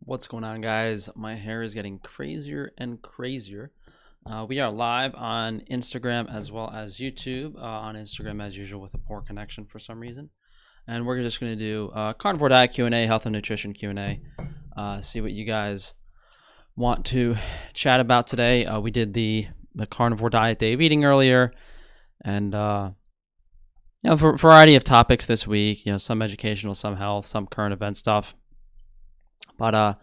What's going on, guys? My hair is getting crazier and crazier. We are live on Instagram as well as YouTube. On Instagram, as usual, with a poor connection for some reason. And we're just going to do Carnivore Diet Q&A, Health and Nutrition Q&A. See what you guys want to chat about today. We did the Carnivore Diet Day of Eating earlier. And, for a variety of topics this week. Some educational, some health, some current event stuff. But how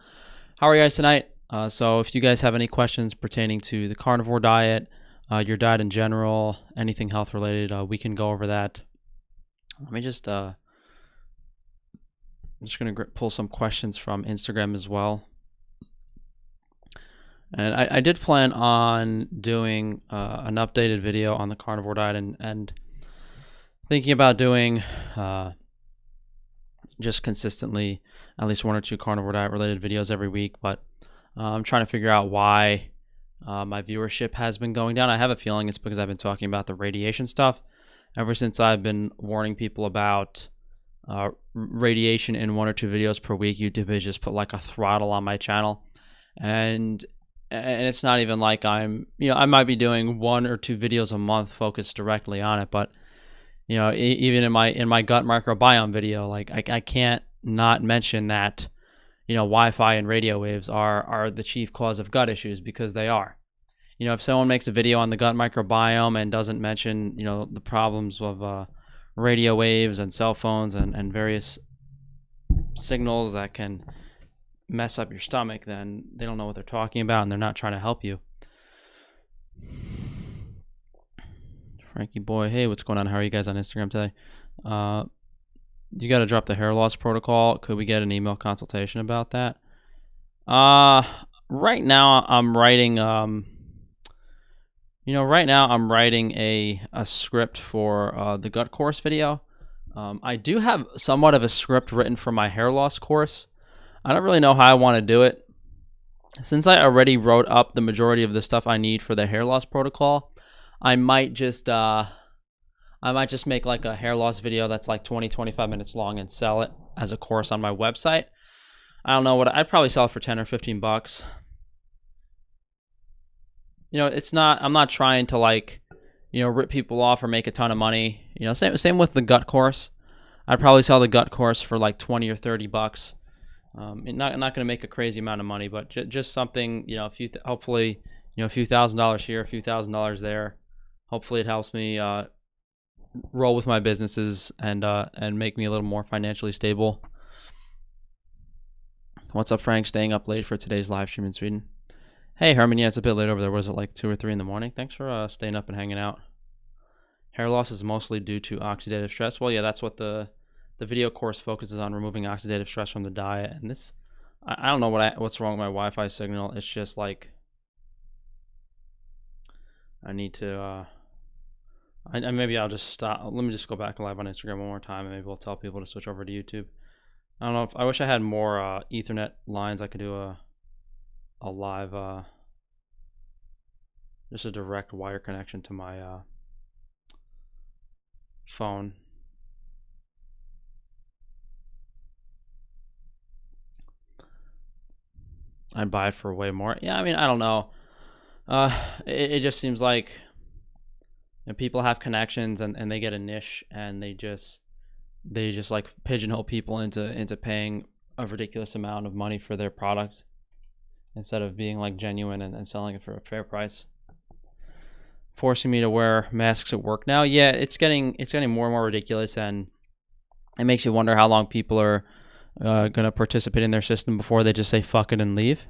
are you guys tonight? So if you guys have any questions pertaining to the carnivore diet, your diet in general, anything health related, we can go over that. Let me just I'm just going to pull some questions from Instagram as well. And I did plan on doing an updated video on the carnivore diet and thinking about doing just consistently at least one or two carnivore diet related videos every week, but I'm trying to figure out why my viewership has been going down. I have a feeling it's because I've been talking about the radiation stuff. Ever since I've been warning people about radiation in one or two videos per week, YouTube has just put like a throttle on my channel. And it's not even like I might be doing one or two videos a month focused directly on it, but even in my gut microbiome video, like I can't not mention that, Wi-Fi and radio waves are the chief cause of gut issues, because they are. If someone makes a video on the gut microbiome and doesn't mention, the problems of radio waves and cell phones and various signals that can mess up your stomach, then they don't know what they're talking about and they're not trying to help you. Frankie boy, hey, what's going on? How are you guys on Instagram today? You got to drop the hair loss protocol. Could we get an email consultation about that? Right now I'm writing a script for the gut course video. I do have somewhat of a script written for my hair loss course. I don't really know how I want to do it. Since I already wrote up the majority of the stuff I need for the hair loss protocol, I might just make like a hair loss video that's like 20-25 minutes long and sell it as a course on my website. I don't know what I'd probably sell it for 10 or 15 bucks. I'm not trying to rip people off or make a ton of money. Same with the gut course. I'd probably sell the gut course for like 20 or 30 bucks. Not going to make a crazy amount of money, but just something, hopefully, a few $1,000s here, a few $1,000s there. Hopefully it helps me roll with my businesses and make me a little more financially stable. What's up, Frank? Staying up late for today's live stream in Sweden. Hey, Herman. Yeah, it's a bit late over there. Was it like 2 or 3 in the morning? Thanks for staying up and hanging out. Hair loss is mostly due to oxidative stress. Well, yeah, that's what the video course focuses on, removing oxidative stress from the diet. And this, I don't know what's wrong with my Wi-Fi signal. It's just like I need to. Maybe I'll just stop. Let me just go back live on Instagram one more time, and maybe we'll tell people to switch over to YouTube. I don't know. I wish I had more Ethernet lines. I could do a live, just a direct wire connection to my phone. I'd buy it for way more. Yeah, I mean, I don't know. It just seems like people have connections and they get a niche, and they just like pigeonhole people into paying a ridiculous amount of money for their product instead of being like genuine and selling it for a fair price. Forcing me to wear masks at work now. Yeah, it's getting more and more ridiculous, and it makes you wonder how long people are going to participate in their system before they just say fuck it and leave.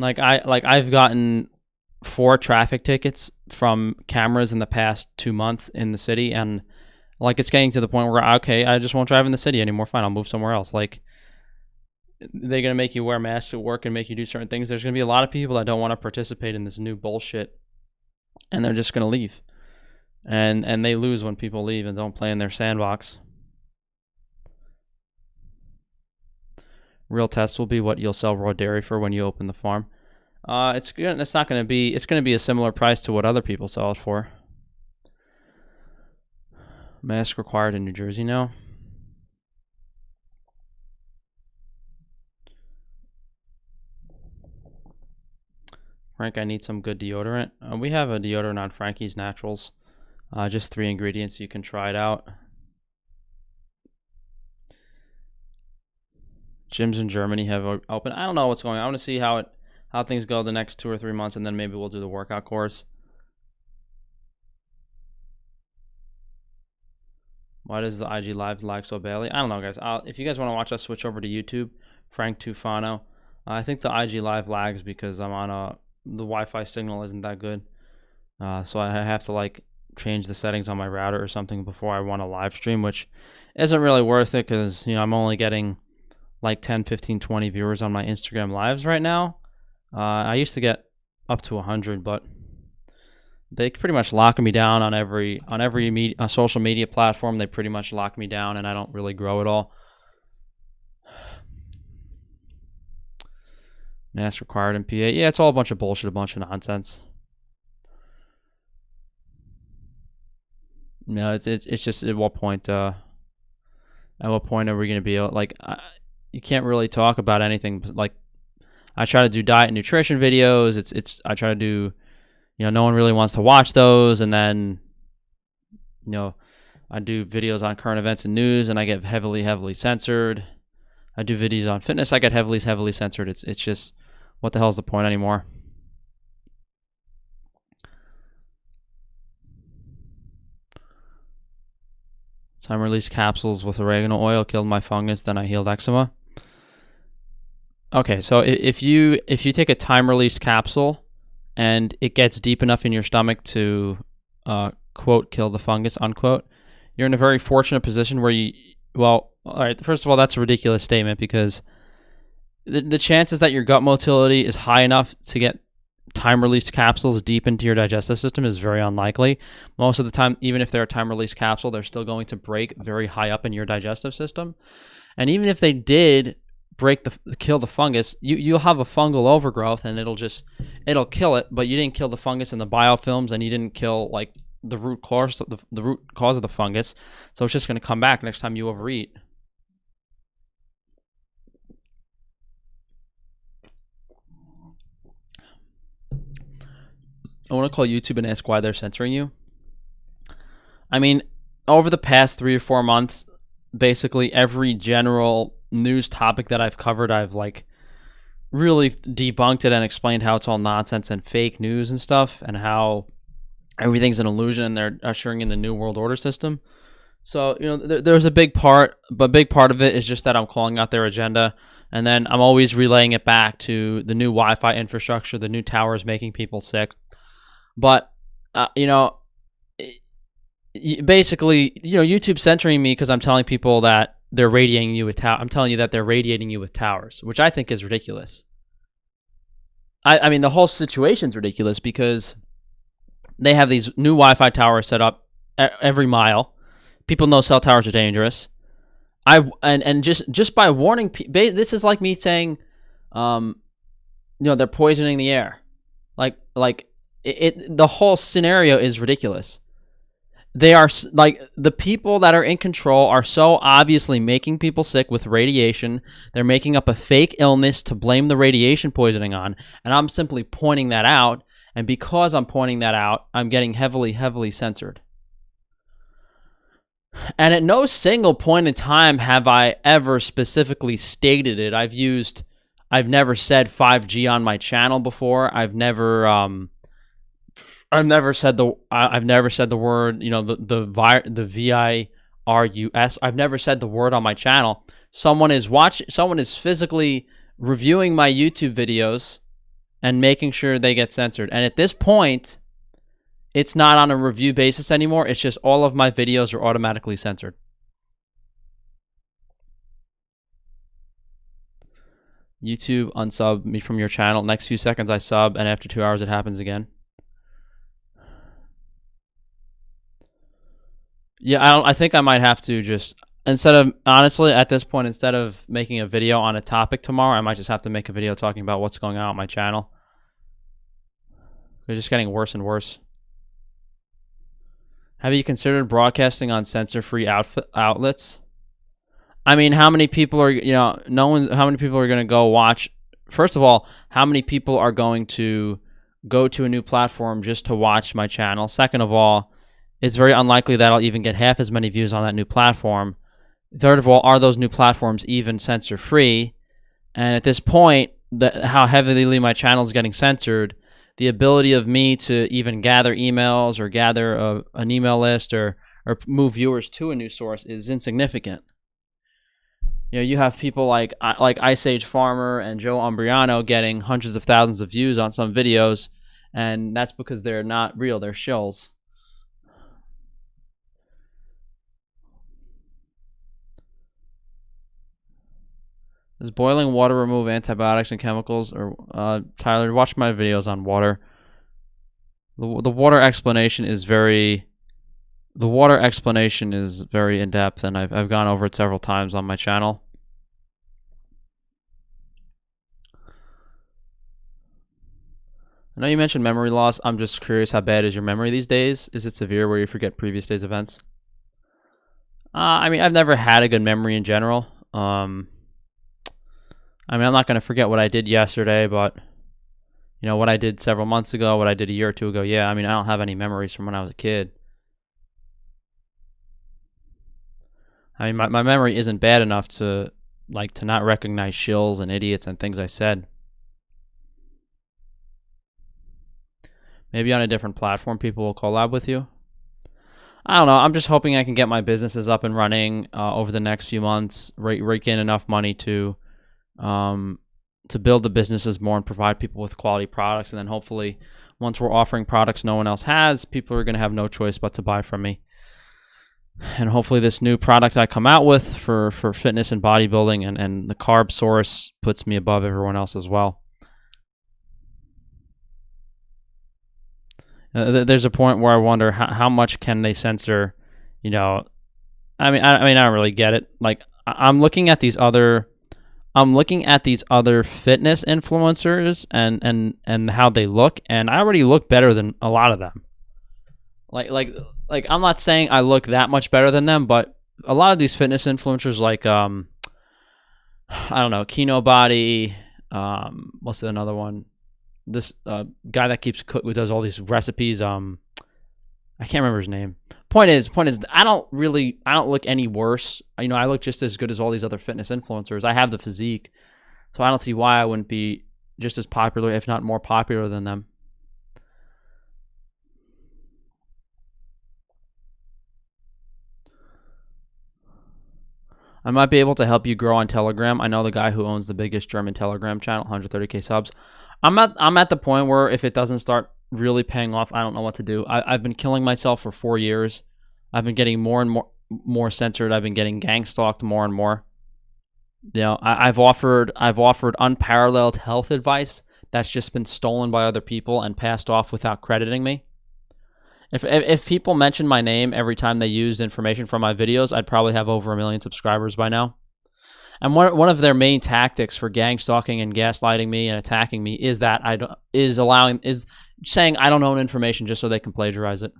I've gotten 4 traffic tickets from cameras in the past 2 months in the city, and it's getting to the point where, okay, I just won't drive in the city anymore. Fine, I'll move somewhere else. They're gonna make you wear masks at work and make you do certain things. There's gonna be a lot of people that don't want to participate in this new bullshit, and they're just gonna leave, and they lose when people leave and don't play in their sandbox. Real test will be what you'll sell raw dairy for when you open the farm. It's not going to be. It's going to be a similar price to what other people sell it for. Mask required in New Jersey now. Frank, I need some good deodorant. We have a deodorant on Frankie's Naturals. Just 3 ingredients. You can try it out. Gyms in Germany have open. I don't know what's going on. I want to see how things go the next 2 or 3 months, and then maybe we'll do the workout course. Why does the IG Live lag so badly? I don't know, guys. If you guys want to watch us switch over to YouTube, Frank Tufano. I think the IG Live lags because I'm on the Wi-Fi signal isn't that good. So I have to like change the settings on my router or something before I want to live stream, which isn't really worth it because I'm only getting like 10, 15, 20 viewers on my Instagram lives right now. I used to get up to 100, but they pretty much lock me down on every social media platform. They pretty much lock me down, and I don't really grow at all. Mask required in PA. Yeah, it's all a bunch of bullshit, a bunch of nonsense. No, it's just at what point are we going to be able, like, you can't really talk about anything. Like, I try to do diet and nutrition videos. I try to do, no one really wants to watch those. And then, I do videos on current events and news, and I get heavily censored. I do videos on fitness. I get heavily censored. It's just, what the hell is the point anymore? Time release capsules with oregano oil killed my fungus, then I healed eczema. Okay, so if you take a time released capsule and it gets deep enough in your stomach to quote kill the fungus unquote, you're in a very fortunate position where all right, first of all, that's a ridiculous statement because the chances that your gut motility is high enough to get time-released capsules deep into your digestive system is very unlikely. Most of the time, even if they're a time-released capsule, they're still going to break very high up in your digestive system. And even if they did kill the fungus, you'll have a fungal overgrowth, and it'll kill it. But you didn't kill the fungus in the biofilms, and you didn't kill like the root cause of the fungus. So it's just going to come back next time you overeat. I want to call YouTube and ask why they're censoring you. I mean, over the past 3 or 4 months, basically every general news topic that I've covered, I've like really debunked it and explained how it's all nonsense and fake news and stuff, and how everything's an illusion and they're ushering in the new world order system. So, there's a big part, but a big part of it is just that I'm calling out their agenda. And then I'm always relaying it back to the new Wi-Fi infrastructure, the new towers making people sick. But, basically, YouTube censoring me because I'm telling people that they're radiating you with I'm telling you that they're radiating you with towers, which I think is ridiculous. I mean, the whole situation's ridiculous because they have these new Wi-Fi towers set up every mile. People know cell towers are dangerous. And just by warning people, this is like me saying, they're poisoning the air. The whole scenario is ridiculous. They are like, the people that are in control are so obviously making people sick with radiation. They're making up a fake illness to blame the radiation poisoning on. And I'm simply pointing that out. And because I'm pointing that out, I'm getting heavily censored. And at no single point in time have I ever specifically stated it. I've never said 5G on my channel before. I've never said the word, the virus. I've never said the word on my channel. Someone is physically reviewing my YouTube videos and making sure they get censored. And at this point, it's not on a review basis anymore. It's just all of my videos are automatically censored. YouTube unsub me from your channel. Next few seconds I sub, and after 2 hours it happens again. Yeah, I think I might have to just, honestly, at this point, instead of making a video on a topic tomorrow, I might just have to make a video talking about what's going on my channel. They're just getting worse and worse. Have you considered broadcasting on censor-free outlets? I mean, how many people are, how many people are going to go watch? First of all, how many people are going to go to a new platform just to watch my channel. Second of all, it's very unlikely that I'll even get half as many views on that new platform. Third of all, are those new platforms even censor-free? And at this point, how heavily my channel is getting censored, the ability of me to even gather emails or gather an email list or move viewers to a new source is insignificant. You know, you have people like Ice Age Farmer and Joe Umbriano getting hundreds of thousands of views on some videos, and that's because they're not real, they're shills. Does boiling water remove antibiotics and chemicals? Or Tyler, watch my videos on water. The water explanation is very in depth, and I've gone over it several times on my channel. I know you mentioned memory loss. I'm just curious, how bad is your memory these days? Is it severe where you forget previous day's events? I mean, I've never had a good memory in general. I mean, I'm not going to forget what I did yesterday, but, you know, what I did several months ago, what I did a year or two ago, yeah, I mean, I don't have any memories from when I was a kid. I mean, my memory isn't bad enough to not recognize shills and idiots and things I said. Maybe on a different platform, people will collab with you. I don't know. I'm just hoping I can get my businesses up and running over the next few months, rake in enough money to build the businesses more and provide people with quality products. And then hopefully, once we're offering products no one else has, people are going to have no choice but to buy from me. And hopefully this new product I come out with for fitness and bodybuilding and the carb source puts me above everyone else as well. There's a point where I wonder how much can they censor, you know. I mean, I don't really get it. Like, I'm looking at these other fitness influencers and how they look, and I already look better than a lot of them. Like I'm not saying I look that much better than them, but a lot of these fitness influencers, like I don't know, Kino Body, what's another one? This guy that does all these recipes. I can't remember his name. Point is, I don't look any worse. You know, I look just as good as all these other fitness influencers. I have the physique, so I don't see why I wouldn't be just as popular, if not more popular than them. I might be able to help you grow on Telegram. I know the guy who owns the biggest German Telegram channel, 130K subs. I'm at the point where if it doesn't start really paying off, I don't know what to do. I've been killing myself for 4 years. I've been getting more and more censored. I've been getting gang stalked more and more. You know, I've offered unparalleled health advice that's just been stolen by other people and passed off without crediting me. If people mention my name every time they used information from my videos, I'd probably have over 1 million subscribers by now. And one of their main tactics for gang stalking and gaslighting me and attacking me is saying I don't own information just so they can plagiarize it.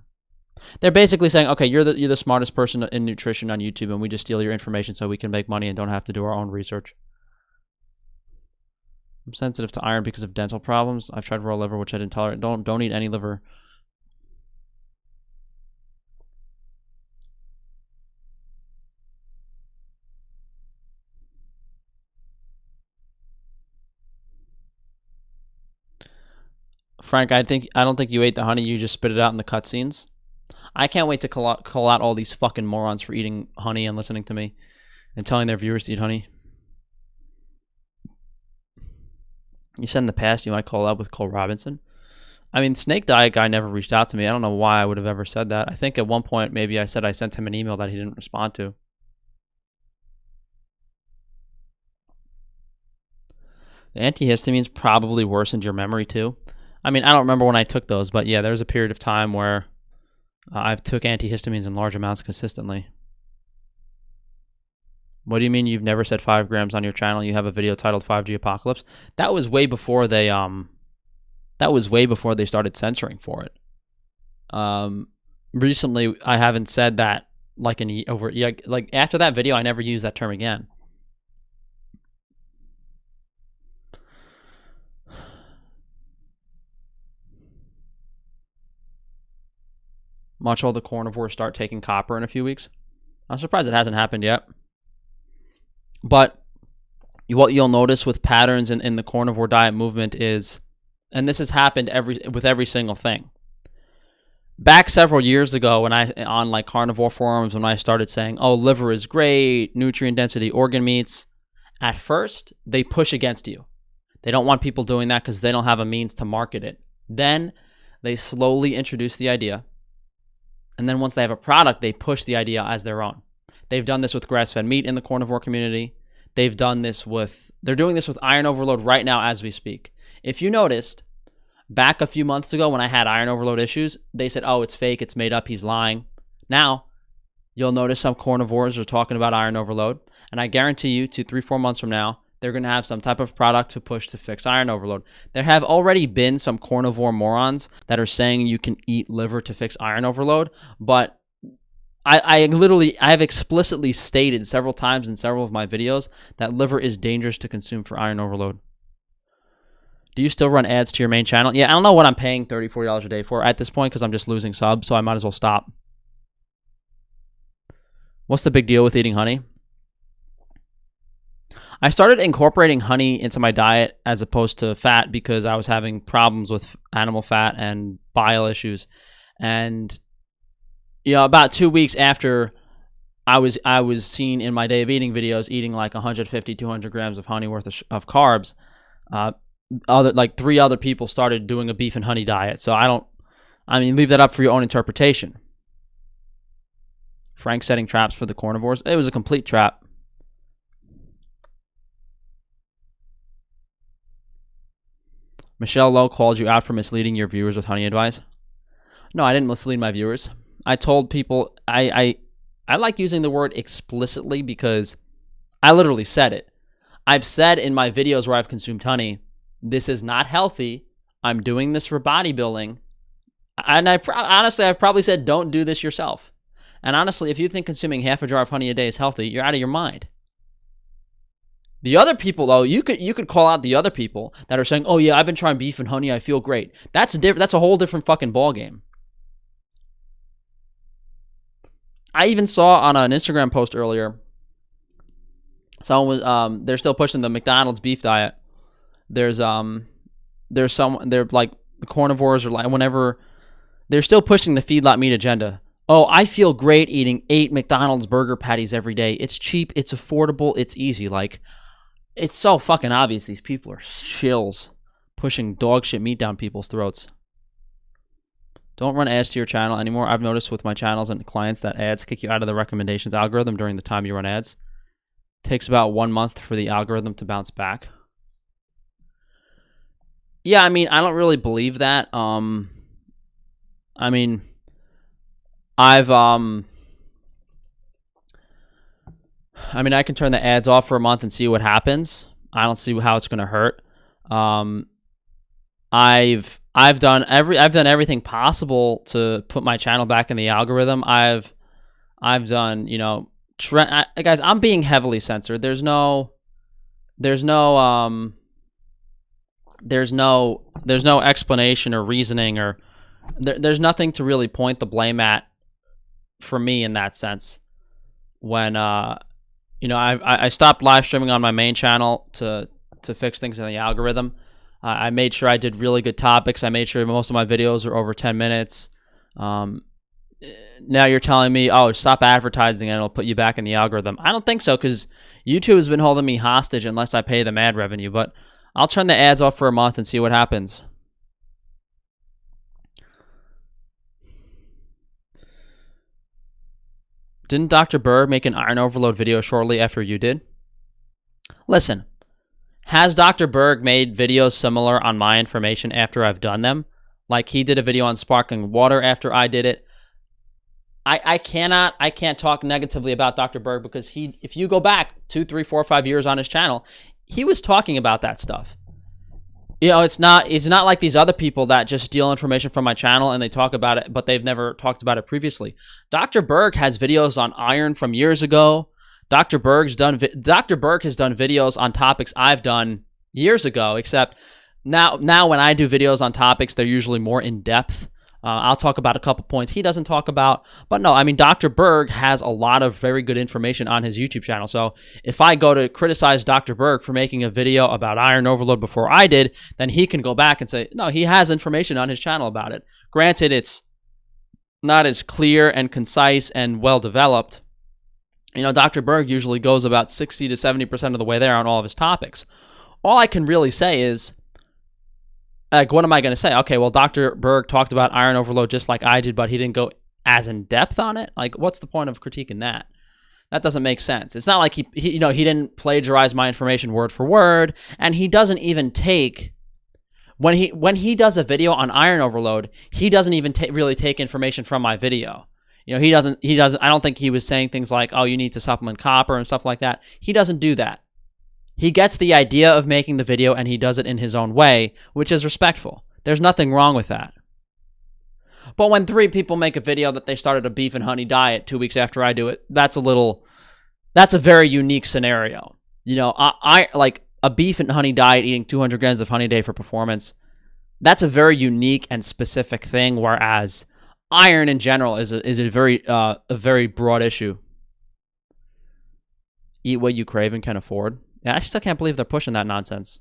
They're basically saying, okay, you're the smartest person in nutrition on YouTube, and we just steal your information so we can make money and don't have to do our own research. I'm sensitive to iron because of dental problems. I've tried raw liver, which I didn't tolerate. Don't eat any liver. Frank, I don't think you ate the honey. You just spit it out in the cutscenes. I can't wait to call out all these fucking morons for eating honey and listening to me and telling their viewers to eat honey. You said in the past you might call up with Cole Robinson. I mean, Snake Diet guy never reached out to me. I don't know why I would have ever said that. I think at one point maybe I said I sent him an email that he didn't respond to. The antihistamines probably worsened your memory too. I mean, I don't remember when I took those, but yeah, there was a period of time where I've took antihistamines in large amounts consistently. What do you mean you've never said 5 grams on your channel? You have a video titled 5G Apocalypse. That was way before they started censoring for it. Recently, I haven't said that like after that video, I never used that term again. much will the carnivores start taking copper in a few weeks? I'm surprised it hasn't happened yet. But what you'll notice with patterns in the carnivore diet movement is, and this has happened with every single thing. Back several years ago, when on like carnivore forums, when I started saying, "Oh, liver is great, nutrient density, organ meats," at first they push against you. They don't want people doing that because they don't have a means to market it. Then they slowly introduce the idea, and then once they have a product, they push the idea as their own. They've done this with grass-fed meat in the carnivore community. They're doing this with iron overload right now as we speak. If you noticed, back a few months ago when I had iron overload issues, they said, "Oh, it's fake, it's made up, he's lying." Now, you'll notice some carnivores are talking about iron overload, and I guarantee you 2, 3, 4 months from now, they're going to have some type of product to push to fix iron overload. There have already been some carnivore morons that are saying you can eat liver to fix iron overload, but I have explicitly stated several times in several of my videos that liver is dangerous to consume for iron overload. Do you still run ads to your main channel? Yeah, I don't know what I'm paying $30, $40 a day for at this point because I'm just losing subs, so I might as well stop. What's the big deal with eating honey? I started incorporating honey into my diet as opposed to fat because I was having problems with animal fat and bile issues. And about 2 weeks after I was seen in my day of eating videos eating like 150, 200 grams of honey worth of carbs, like 3 other people started doing a beef and honey diet. So leave that up for your own interpretation. Frank setting traps for the carnivores. It was a complete trap. Michelle Lowe called you out for misleading your viewers with honey advice. No, I didn't mislead my viewers. I told people, I like using the word explicitly because I literally said it. I've said in my videos where I've consumed honey, this is not healthy. I'm doing this for bodybuilding. And honestly, I've probably said, don't do this yourself. And honestly, if you think consuming half a jar of honey a day is healthy, you're out of your mind. The other people, though, you could call out the other people that are saying, "Oh yeah, I've been trying beef and honey, I feel great." That's a whole different fucking ball game. I even saw on an Instagram post earlier, someone was they're still pushing the McDonald's beef diet. They're like the carnivores are like whenever they're still pushing the feedlot meat agenda. Oh, I feel great eating 8 McDonald's burger patties every day. It's cheap, it's affordable, it's easy. Like, it's so fucking obvious these people are shills pushing dog shit meat down people's throats. Don't run ads to your channel anymore. I've noticed with my channels and clients that ads kick you out of the recommendations algorithm during the time you run ads. It takes about 1 month for the algorithm to bounce back. Yeah, I don't really believe that. I can turn the ads off for a month and see what happens. I don't see how it's going to hurt. I've done everything possible to put my channel back in the algorithm. I've done, guys, I'm being heavily censored. There's no explanation or reasoning or there's nothing to really point the blame at for me in that sense. When I stopped live streaming on my main channel to fix things in the algorithm. I made sure I did really good topics. I made sure most of my videos are over 10 minutes. Now you're telling me, oh, stop advertising and it'll put you back in the algorithm. I don't think so because YouTube has been holding me hostage unless I pay them ad revenue. But I'll turn the ads off for a month and see what happens. Didn't Dr. Berg make an iron overload video shortly after you did? Listen, has Dr. Berg made videos similar on my information after I've done them? Like he did a video on sparkling water after I did it. I can't talk negatively about Dr. Berg because if you go back 2, 3, 4, 5 years on his channel, he was talking about that stuff. It's not like these other people that just steal information from my channel and they talk about it, but they've never talked about it previously. Dr. Berg has videos on iron from years ago. Dr. Berg has done videos on topics I've done years ago, except now when I do videos on topics, they're usually more in depth. I'll talk about a couple points he doesn't talk about. But no, I mean, Dr. Berg has a lot of very good information on his YouTube channel. So if I go to criticize Dr. Berg for making a video about iron overload before I did, then he can go back and say, no, he has information on his channel about it. Granted, it's not as clear and concise and well developed. You know, Dr. Berg usually goes about 60 to 70% of the way there on all of his topics. All I can really say is, like, what am I going to say? Okay, well, Dr. Berg talked about iron overload just like I did, but he didn't go as in depth on it. Like, what's the point of critiquing that? That doesn't make sense. It's not like he didn't plagiarize my information word for word, and he doesn't even take when he does a video on iron overload, he doesn't even really take information from my video. You know, he doesn't. I don't think he was saying things like, "Oh, you need to supplement copper" and stuff like that. He doesn't do that. He gets the idea of making the video and he does it in his own way, which is respectful. There's nothing wrong with that. But when 3 people make a video that they started a beef and honey diet 2 weeks after I do it, that's a very unique scenario. You know, I like a beef and honey diet, eating 200 grams of honey a day for performance. That's a very unique and specific thing, whereas iron in general is a very broad issue. Eat what you crave and can afford. Yeah, I still can't believe they're pushing that nonsense.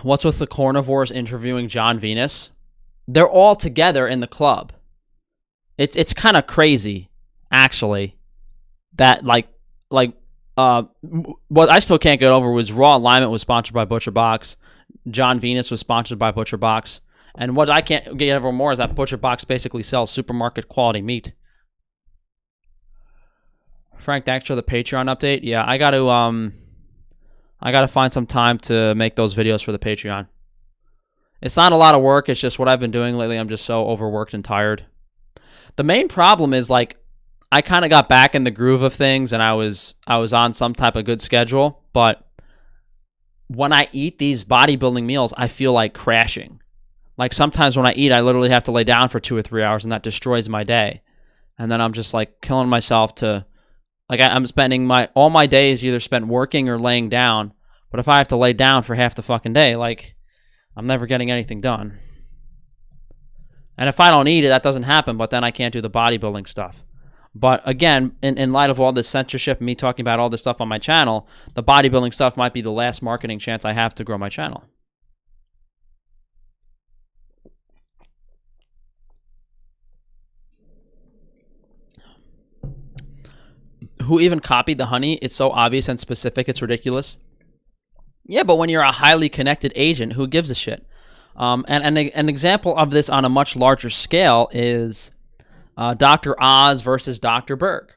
What's with the carnivores interviewing John Venus? They're all together in the club. It's kind of crazy, actually, that like what I still can't get over was Raw Alignment was sponsored by ButcherBox. John Venus was sponsored by ButcherBox. And what I can't get over more is that ButcherBox basically sells supermarket quality meat. Frank, thanks for the Patreon update. Yeah, I got to find some time to make those videos for the Patreon. It's not a lot of work. It's just what I've been doing lately. I'm just so overworked and tired. The main problem is, like, I kind of got back in the groove of things and I was on some type of good schedule, but when I eat these bodybuilding meals, I feel like crashing. Like, sometimes when I eat, I literally have to lay down for 2 or 3 hours, and that destroys my day. And then I'm just, like, killing myself to, like, I'm spending all my days either spent working or laying down. But if I have to lay down for half the fucking day, like, I'm never getting anything done. And if I don't eat it, that doesn't happen, but then I can't do the bodybuilding stuff. But again, in light of all this censorship and me talking about all this stuff on my channel, the bodybuilding stuff might be the last marketing chance I have to grow my channel. Who even copied the honey? It's so obvious and specific, it's ridiculous. Yeah, but when you're a highly connected agent, who gives a shit? And an example of this on a much larger scale is Dr. Oz versus Dr. Berg.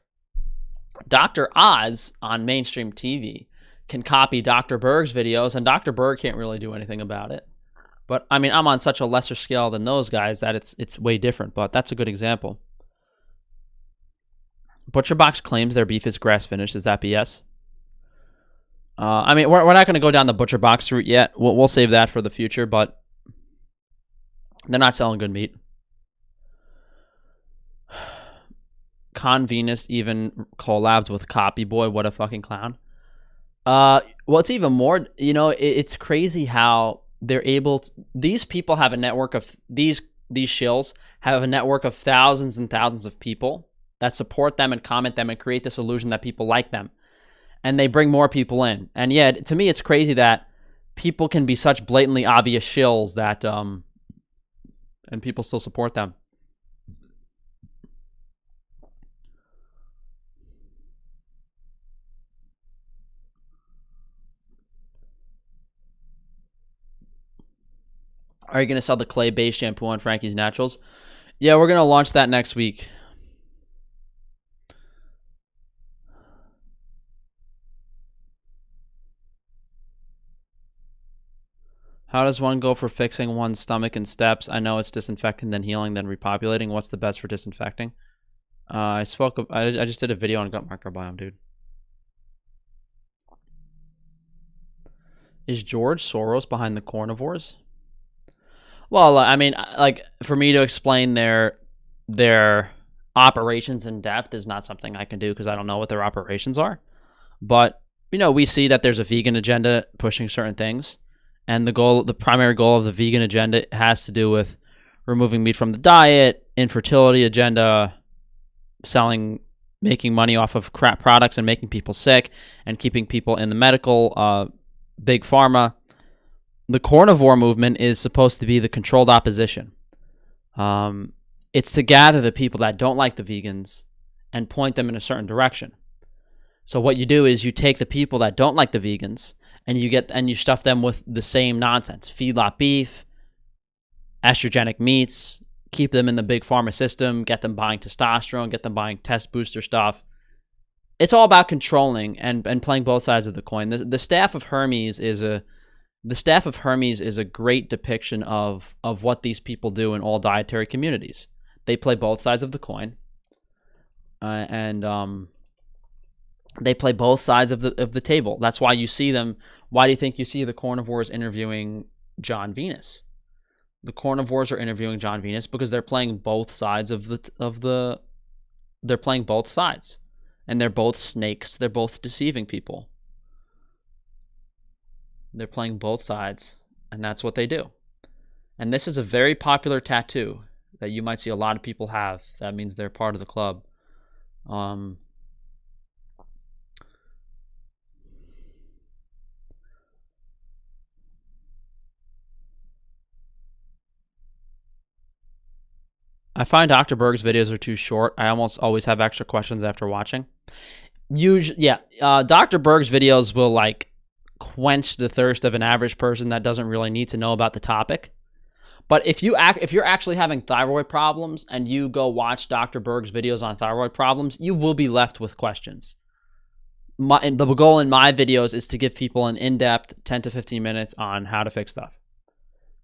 Dr. Oz on mainstream TV can copy Dr. Berg's videos, and Dr. Berg can't really do anything about it. But, I mean, I'm on such a lesser scale than those guys that it's way different, but that's a good example. ButcherBox claims their beef is grass-finished. Is that BS? I mean, we're not going to go down the ButcherBox route yet. We'll save that for the future, but they're not selling good meat. Con Venus even collabed with Copy Boy. What a fucking clown. Well, it's even more, you know, it's crazy how they're able to, these people have a network of, these shills have a network of thousands and thousands of people that support them and comment them and create this illusion that people like them. And they bring more people in. And yeah, to me, it's crazy that people can be such blatantly obvious shills that, and people still support them. Are you going to sell the clay-based shampoo on Frankie's Naturals? Yeah, we're going to launch that next week. How does one go for fixing one's stomach in steps? I know it's disinfecting, then healing, then repopulating. What's the best for disinfecting? I just did a video on gut microbiome, dude. Is George Soros behind the carnivores? Well, I mean, like, for me to explain their operations in depth is not something I can do because I don't know what their operations are. But, we see that there's a vegan agenda pushing certain things. And the primary goal of the vegan agenda has to do with removing meat from the diet, infertility agenda, making money off of crap products and making people sick and keeping people in the medical, big pharma. The carnivore movement is supposed to be the controlled opposition. It's to gather the people that don't like the vegans and point them in a certain direction. So what you do is you take the people that don't like the vegans and you stuff them with the same nonsense: feedlot beef, estrogenic meats, keep them in the big pharma system, get them buying testosterone, get them buying test booster stuff. It's all about controlling and playing both sides of the coin. The staff of Hermes is a great depiction of what these people do in all dietary communities. They play both sides of the coin, and they play both sides of the table. That's why you see them. Why do you think you see the carnivores interviewing John Venus? The carnivores are interviewing John Venus because they're playing both sides they're playing both sides, and they're both snakes. They're both deceiving people. They're playing both sides, and that's what they do. And this is a very popular tattoo that you might see a lot of people have. That means they're part of the club. I find Dr. Berg's videos are too short. I almost always have extra questions after watching. Usually, Dr. Berg's videos will quench the thirst of an average person that doesn't really need to know about the topic. But if you're actually having thyroid problems and you go watch Dr. Berg's videos on thyroid problems, you will be left with questions. The goal in my videos is to give people an in-depth 10 to 15 minutes on how to fix stuff.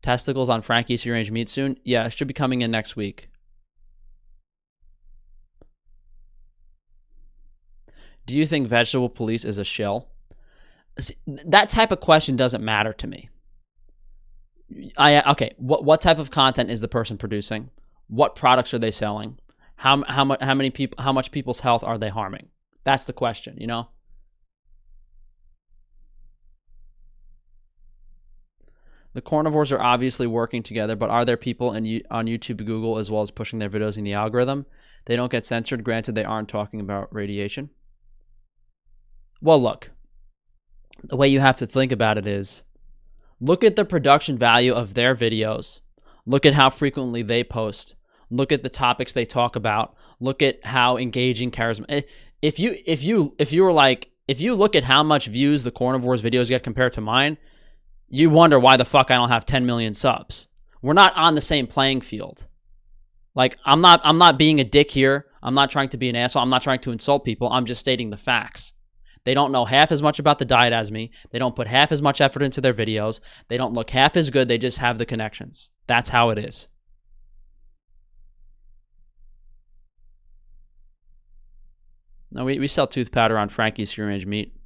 Testicles on Frankie's free-range meat soon? Yeah, it should be coming in next week. Do you think vegetable police is a shill? See, that type of question doesn't matter to me. What type of content is the person producing? What products are they selling? How much people's health are they harming? That's the question, The carnivores are obviously working together, but are there people on YouTube, Google, as well as pushing their videos in the algorithm? They don't get censored. Granted, they aren't talking about radiation. Well, look, the way you have to think about it is, look at the production value of their videos. Look at how frequently they post. Look at the topics they talk about. Look at how engaging, charismatic. If you look at how much views the carnivores videos get compared to mine, you wonder why the fuck I don't have 10 million subs. We're not on the same playing field. I'm not being a dick here. I'm not trying to be an asshole. I'm not trying to insult people. I'm just stating the facts. They don't know half as much about the diet as me. They don't put half as much effort into their videos. They don't look half as good. They just have the connections. That's how it is. No, we sell tooth powder on Frankie's free-range meat.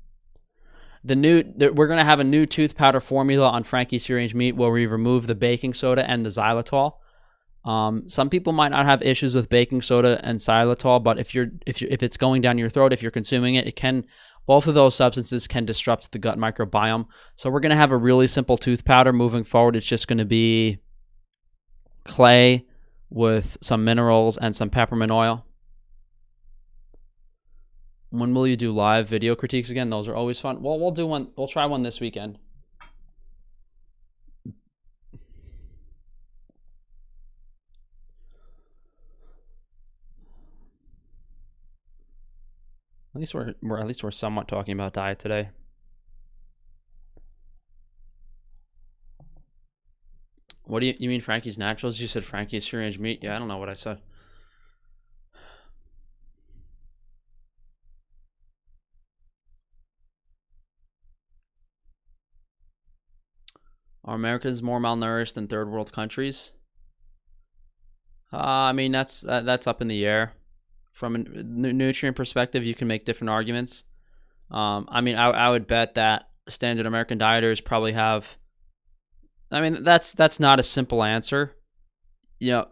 We're going to have a new tooth powder formula on Frankie's free-range meat where we remove the baking soda and the xylitol. Some people might not have issues with baking soda and xylitol, but if it's going down your throat, if you're consuming it, both of those substances can disrupt the gut microbiome. So we're going to have a really simple tooth powder moving forward. It's just going to be clay with some minerals and some peppermint oil. When will you do live video critiques again? Those are always fun. Well, we'll do one. We'll try one this weekend. At least we're somewhat talking about diet today. What do you mean Frankie's Naturals? You said Frankie's free-range meat. Yeah, I don't know what I said. Are Americans more malnourished than third world countries? I mean, that's up in the air. From a nutrient perspective, you can make different arguments. I mean, I would bet that standard American dieters probably have. I mean, that's not a simple answer. The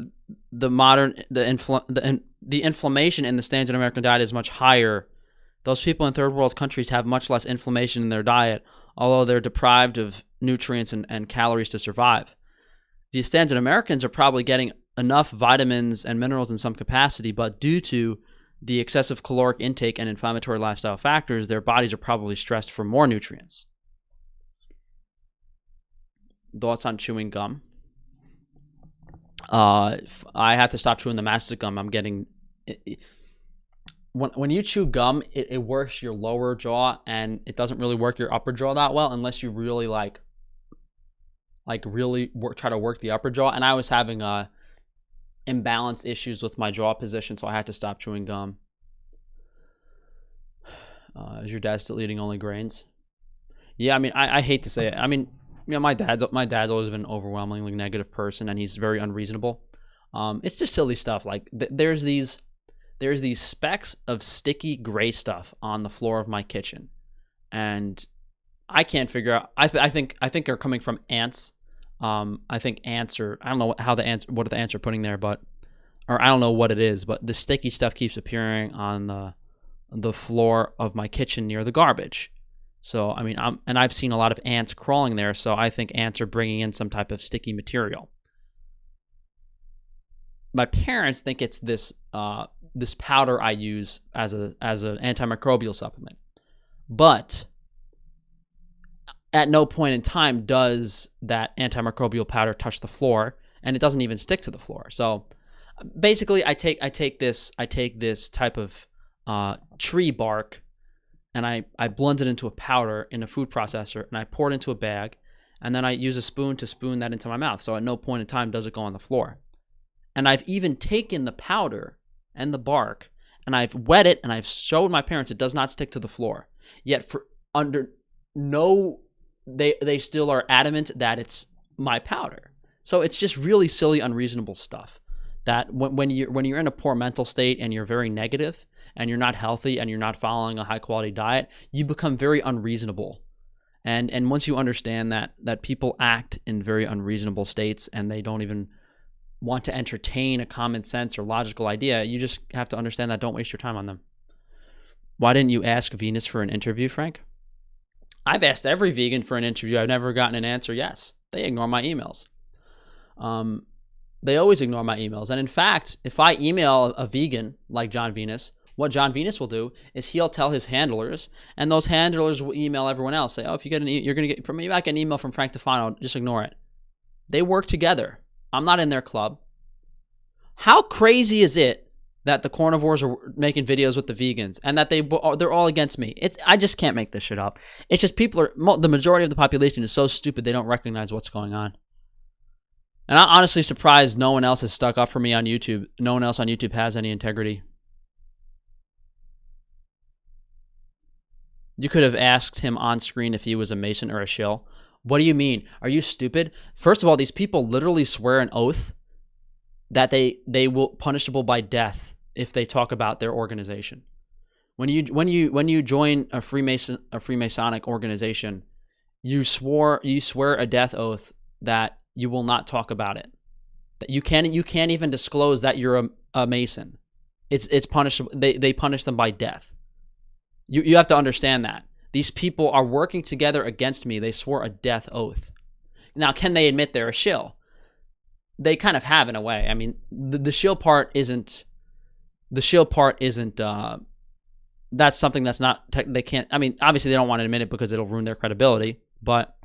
inflammation in the standard American diet is much higher Those people in third world countries have much less inflammation in their diet, although they're deprived of nutrients and calories to survive. The standard Americans are probably getting enough vitamins and minerals in some capacity, but due to the excessive caloric intake and inflammatory lifestyle factors, their bodies are probably stressed for more nutrients. Thoughts on chewing gum? I had to stop chewing the mastic gum. I'm getting... When you chew gum, it works your lower jaw, and it doesn't really work your upper jaw that well unless you really try to work the upper jaw. And I was having imbalanced issues with my jaw position, so I had to stop chewing gum. Is your dad still eating only grains? Yeah, I mean, I hate to say it. I mean, my dad's always been an overwhelmingly negative person, and he's very unreasonable. It's just silly stuff. Like there's these specks of sticky gray stuff on the floor of my kitchen, and I can't figure out. I think they're coming from ants. I think ants are. I don't know what the ants are putting there, or I don't know what it is. But the sticky stuff keeps appearing on the floor of my kitchen near the garbage. So I mean, I've seen a lot of ants crawling there. So I think ants are bringing in some type of sticky material. My parents think it's this powder I use as an antimicrobial supplement, but at no point in time does that antimicrobial powder touch the floor, and it doesn't even stick to the floor. So basically, I take this type of tree bark, and I blend it into a powder in a food processor, and I pour it into a bag, and then I use a spoon to spoon that into my mouth. So at no point in time does it go on the floor. And I've even taken the powder and the bark, and I've wet it, and I've showed my parents it does not stick to the floor. Yet they still are adamant that it's my powder. So it's just really silly, unreasonable stuff. That when you're in a poor mental state and you're very negative and you're not healthy and you're not following a high quality diet, you become very unreasonable. And once you understand that people act in very unreasonable states and they don't even want to entertain a common sense or logical idea, you just have to understand that. Don't waste your time on them. Why didn't you ask Venus for an interview, Frank? I've asked every vegan for an interview. I've never gotten an answer yes. They ignore my emails. They always ignore my emails. And in fact, if I email a vegan like John Venus, what John Venus will do is he'll tell his handlers, and those handlers will email everyone else. Say, oh, if you get you're going to get, from me, you might get an email from Frank Tufano. Just ignore it. They work together. I'm not in their club. How crazy is it that the carnivores are making videos with the vegans and that they're all against me? I just can't make this shit up. It's just the majority of the population is so stupid they don't recognize what's going on. And I'm honestly surprised no one else has stuck up for me on YouTube. No one else on YouTube has any integrity. You could have asked him on screen if he was a Mason or a shill. What do you mean? Are you stupid? First of all, these people literally swear an oath that they will punishable by death if they talk about their organization. When you join a Freemasonic organization, you swear a death oath that you will not talk about it. That you can't even disclose that you're a Mason. It's punishable. They punish them by death. You have to understand that. These people are working together against me. They swore a death oath. Now, can they admit they're a shill? They kind of have in a way. I mean, the shill part isn't. The shill part isn't. That's something that's not. They can't. I mean, obviously they don't want to admit it because it'll ruin their credibility. But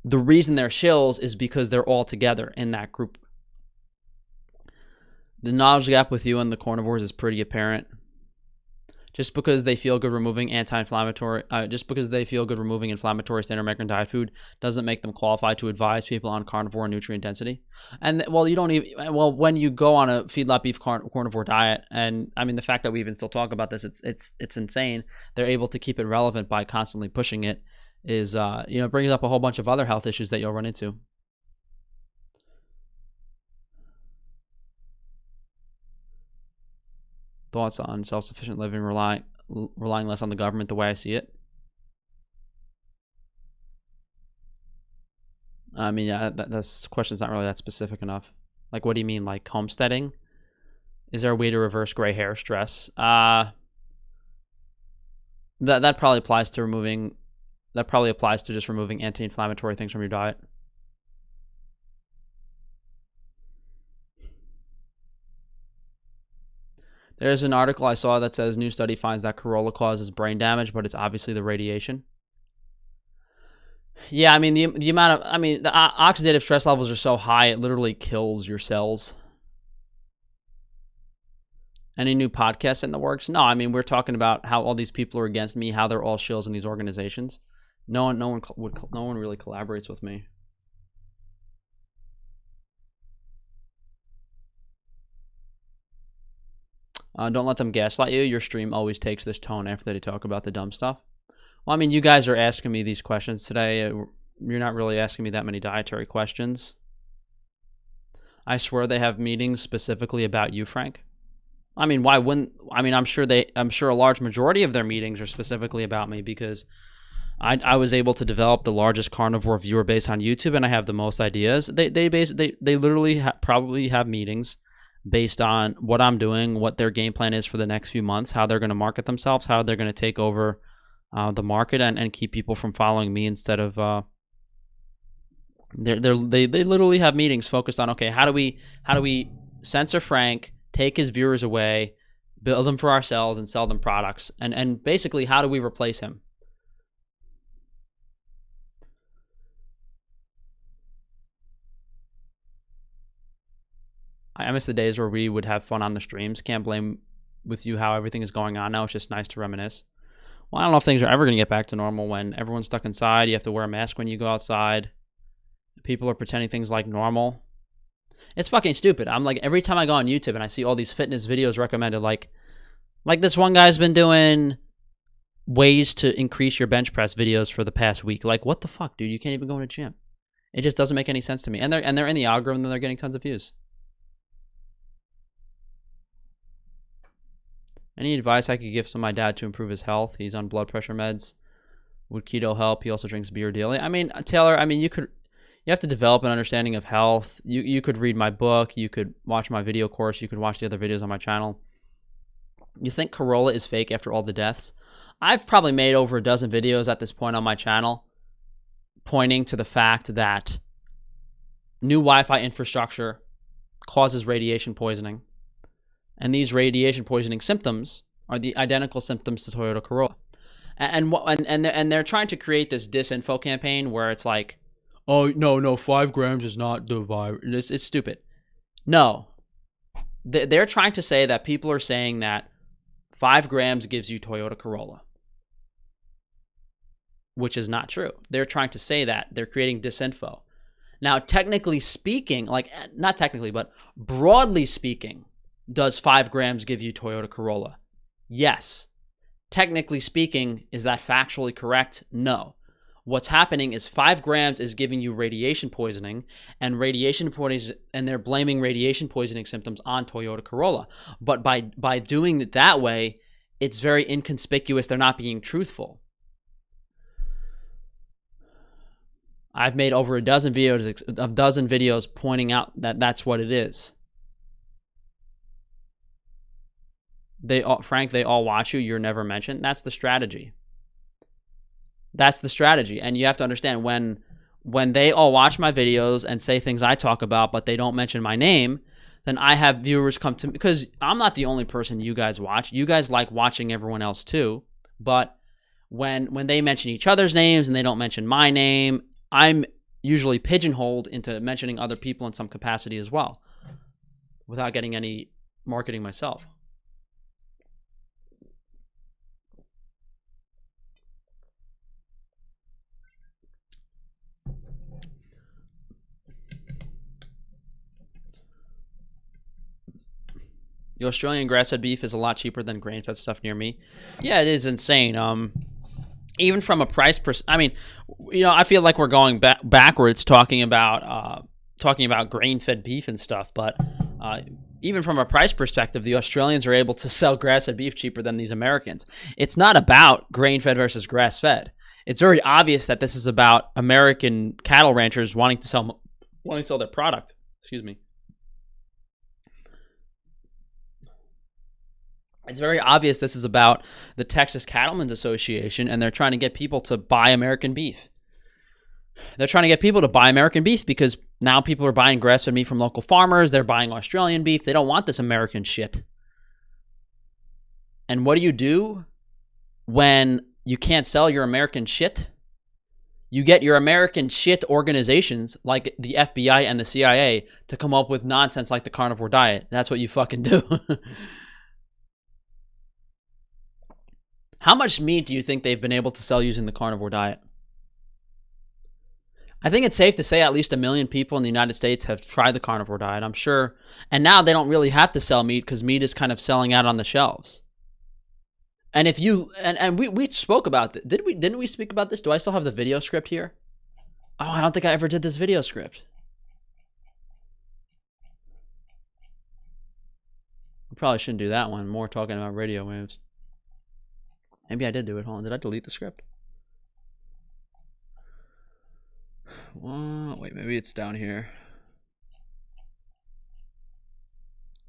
the reason they're shills is because they're all together in that group. The knowledge gap with you and the carnivores is pretty apparent. Just because they feel good removing inflammatory standard American diet food doesn't make them qualified to advise people on carnivore and nutrient density. And when you go on a feedlot beef carnivore diet, and I mean the fact that we even still talk about this, it's insane. They're able to keep it relevant by constantly pushing it. Is brings up a whole bunch of other health issues that you'll run into. Thoughts on self-sufficient living, relying less on the government the way I see it? I mean, yeah, this question's not really that specific enough. Like, what do you mean, like homesteading? Is there a way to reverse gray hair stress? That probably applies to removing. That probably applies to just removing anti-inflammatory things from your diet. There's an article I saw that says new study finds that Corolla causes brain damage, but it's obviously the radiation. Yeah, I mean the amount of the oxidative stress levels are so high it literally kills your cells. Any new podcasts in the works? No, I mean we're talking about how all these people are against me, how they're all shills in these organizations. No one really collaborates with me. Don't let them gaslight you. Your stream always takes this tone after they talk about the dumb stuff. Well, I mean, you guys are asking me these questions today. You're not really asking me that many dietary questions. I swear they have meetings specifically about you, Frank. I mean, why wouldn't? I mean, I'm sure a large majority of their meetings are specifically about me because I was able to develop the largest carnivore viewer base on YouTube, and I have the most ideas. They literally probably have meetings based on what I'm doing, what their game plan is for the next few months, how they're going to market themselves, how they're going to take over the market and keep people from following me instead of they literally have meetings focused on, okay, how do we censor Frank, take his viewers away, build them for ourselves and sell them products, and basically how do we replace him? I miss the days where we would have fun on the streams. Can't blame with you how everything is going on now. It's just nice to reminisce. Well, I don't know if things are ever going to get back to normal when everyone's stuck inside. You have to wear a mask when you go outside. People are pretending things like normal. It's fucking stupid. I'm like, every time I go on YouTube and I see all these fitness videos recommended, like this one guy's been doing ways to increase your bench press videos for the past week. Like, what the fuck, dude? You can't even go in a gym. It just doesn't make any sense to me. And they're in the algorithm and they're getting tons of views. Any advice I could give to my dad to improve his health? He's on blood pressure meds. Would keto help? He also drinks beer daily. I mean, Taylor, I mean, you have to develop an understanding of health. You could read my book. You could watch my video course. You could watch the other videos on my channel. You think Corolla is fake after all the deaths? I've probably made over a dozen videos at this point on my channel pointing to the fact that new Wi-Fi infrastructure causes radiation poisoning. And these radiation poisoning symptoms are the identical symptoms to Toyota Corolla. And they're trying to create this disinfo campaign where it's like, oh, no, 5 grams is not the virus. It's stupid. No. They're trying to say that people are saying that 5 grams gives you Toyota Corolla, which is not true. They're trying to say that. They're creating disinfo. Now, technically speaking, like, not technically, but broadly speaking, does 5 grams give you Toyota Corolla? Yes. Technically speaking, is that factually correct? No. What's happening is 5 grams is giving you radiation poisoning, and they're blaming radiation poisoning symptoms on Toyota Corolla. But by doing it that way, it's very inconspicuous. They're not being truthful. I've made over a dozen videos pointing out that that's what it is. Frank, they all watch you. You're never mentioned. That's the strategy. That's the strategy. And you have to understand when they all watch my videos and say things I talk about, but they don't mention my name, then I have viewers come to me because I'm not the only person you guys watch. You guys like watching everyone else too. But when they mention each other's names and they don't mention my name, I'm usually pigeonholed into mentioning other people in some capacity as well without getting any marketing myself. The Australian grass-fed beef is a lot cheaper than grain-fed stuff near me. Yeah, it is insane. Even from a price I mean, I feel like we're going backwards talking about grain-fed beef and stuff, but even from a price perspective, the Australians are able to sell grass-fed beef cheaper than these Americans. It's not about grain-fed versus grass-fed. It's very obvious that this is about American cattle ranchers wanting to sell their product. Excuse me. It's very obvious this is about the Texas Cattlemen's Association, and they're trying to get people to buy American beef. They're trying to get people to buy American beef because now people are buying grass-fed meat from local farmers. They're buying Australian beef. They don't want this American shit. And what do when you can't sell your American shit? You get your American shit organizations like the FBI and the CIA to come up with nonsense like the Carnivore Diet. That's what you fucking do. How much meat do you think they've been able to sell using the Carnivore Diet? I think it's safe to say at least 1 million people in the United States have tried the Carnivore Diet, I'm sure. And now they don't really have to sell meat because meat is kind of selling out on the shelves. And if you and we spoke about this. Didn't we speak about this? Do I still have the video script here? Oh, I don't think I ever did this video script. We probably shouldn't do that one. More talking about radio waves. Maybe I did do it. Hold on. Did I delete the script? Wait, maybe it's down here.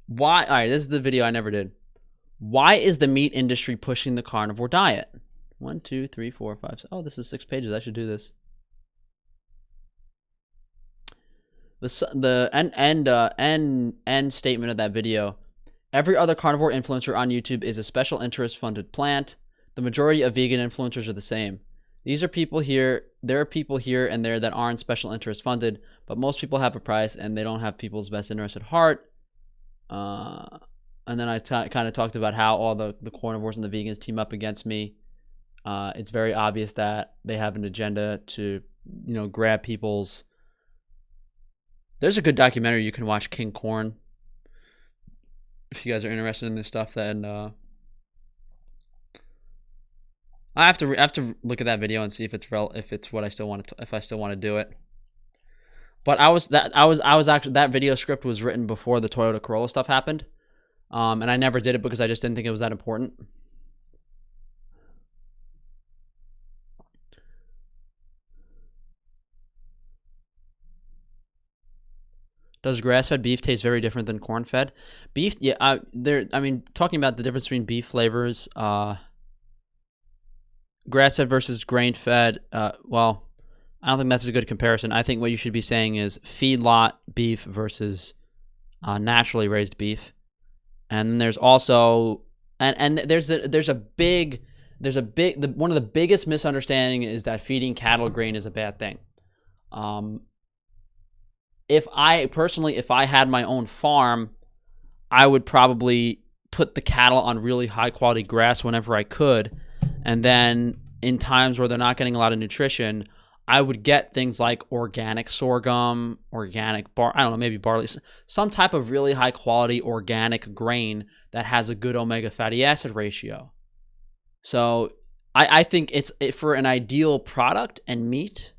Why? All right, this is the video I never did. Why is the meat industry pushing the carnivore diet? 1, 2, 3, 4, 5. 6. Oh, this is 6 pages. I should do this. The end statement of that video. Every other carnivore influencer on YouTube is a special interest funded plant. The majority of vegan influencers are the same. These are people here. There are people here and there that aren't special interest funded, but most people have a price and they don't have people's best interest at heart. And then I kind of talked about how all the carnivores and the vegans team up against me. It's very obvious that they have an agenda to, grab people's. There's a good documentary you can watch, King Corn. If you guys are interested in this stuff, then I have to look at that video and see if it's what I still want to, if I still want to do it. But that video script was written before the Toyota Corolla stuff happened. And I never did it because I just didn't think it was that important. Does grass-fed beef taste very different than corn-fed? Beef, yeah. Talking about the difference between beef flavors, grass-fed versus grain-fed. Well, I don't think that's a good comparison. I think what you should be saying is feedlot beef versus naturally raised beef. And there's also one of the biggest misunderstandings is that feeding cattle grain is a bad thing. If I had my own farm, I would probably put the cattle on really high quality grass whenever I could, and then in times where they're not getting a lot of nutrition, I would get things like organic sorghum, organic maybe barley, some type of really high quality organic grain that has a good omega fatty acid ratio. So I think for an ideal product and meat,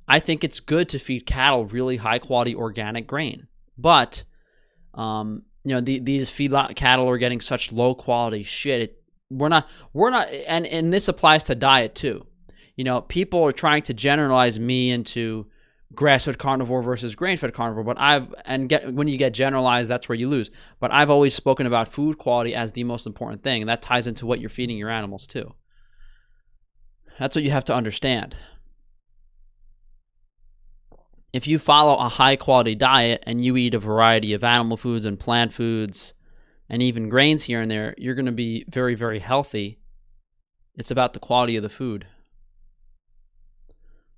I think it's good to feed cattle really high quality organic grain. But these feedlot cattle are getting such low quality shit. We're not, and this applies to diet too. People are trying to generalize me into grass-fed carnivore versus grain-fed carnivore, when you get generalized, that's where you lose. But I've always spoken about food quality as the most important thing, and that ties into what you're feeding your animals too. That's what you have to understand. If you follow a high-quality diet and you eat a variety of animal foods and plant foods and even grains here and there, you're going to be very, very healthy. It's about the quality of the food.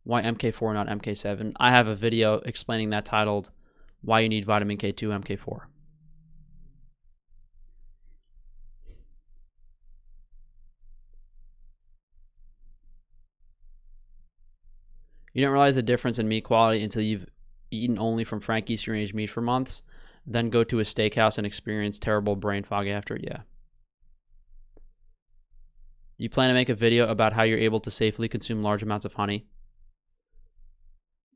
Why MK4 not MK7? I have a video explaining that titled Why You Need Vitamin K2 MK4. You don't realize the difference in meat quality until you've eaten only from Frankie's free range meat for months, then go to a steakhouse and experience terrible brain fog after. Yeah. You plan to make a video about how you're able to safely consume large amounts of honey?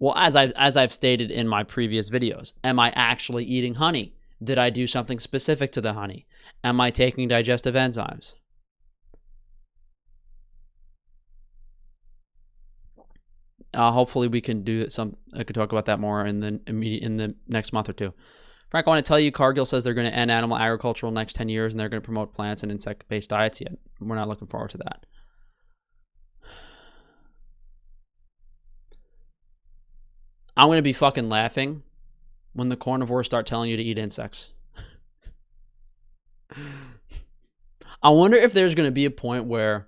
Well, as I've stated in my previous videos, am I actually eating honey? Did I do something specific to the honey? Am I taking digestive enzymes? Hopefully we can do I could talk about that more in the next month or two. Frank, I want to tell you, Cargill says they're going to end animal agriculture in the next 10 years and they're going to promote plants and insect-based diets yet. We're not looking forward to that. I'm going to be fucking laughing when the carnivores start telling you to eat insects. I wonder if there's going to be a point where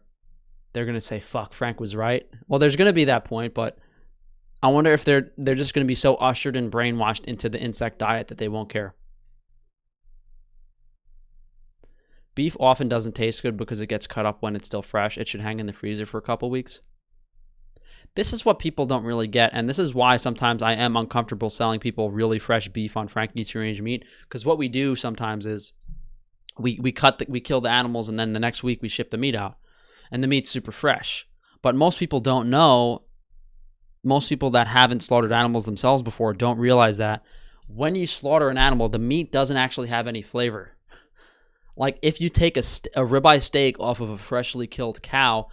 they're going to say, fuck, Frank was right. Well, there's going to be that point, but I wonder if they're just going to be so ushered and brainwashed into the insect diet that they won't care. Beef often doesn't taste good because it gets cut up when it's still fresh. It should hang in the freezer for a couple weeks. This is what people don't really get, and this is why sometimes I am uncomfortable selling people really fresh beef on Frank Eats Free Range Meat, because what we do sometimes is we kill the animals, and then the next week we ship the meat out, and the meat's super fresh. But most people don't know, most people that haven't slaughtered animals themselves before don't realize that when you slaughter an animal, the meat doesn't actually have any flavor. Like if you take a ribeye steak off of a freshly killed cow,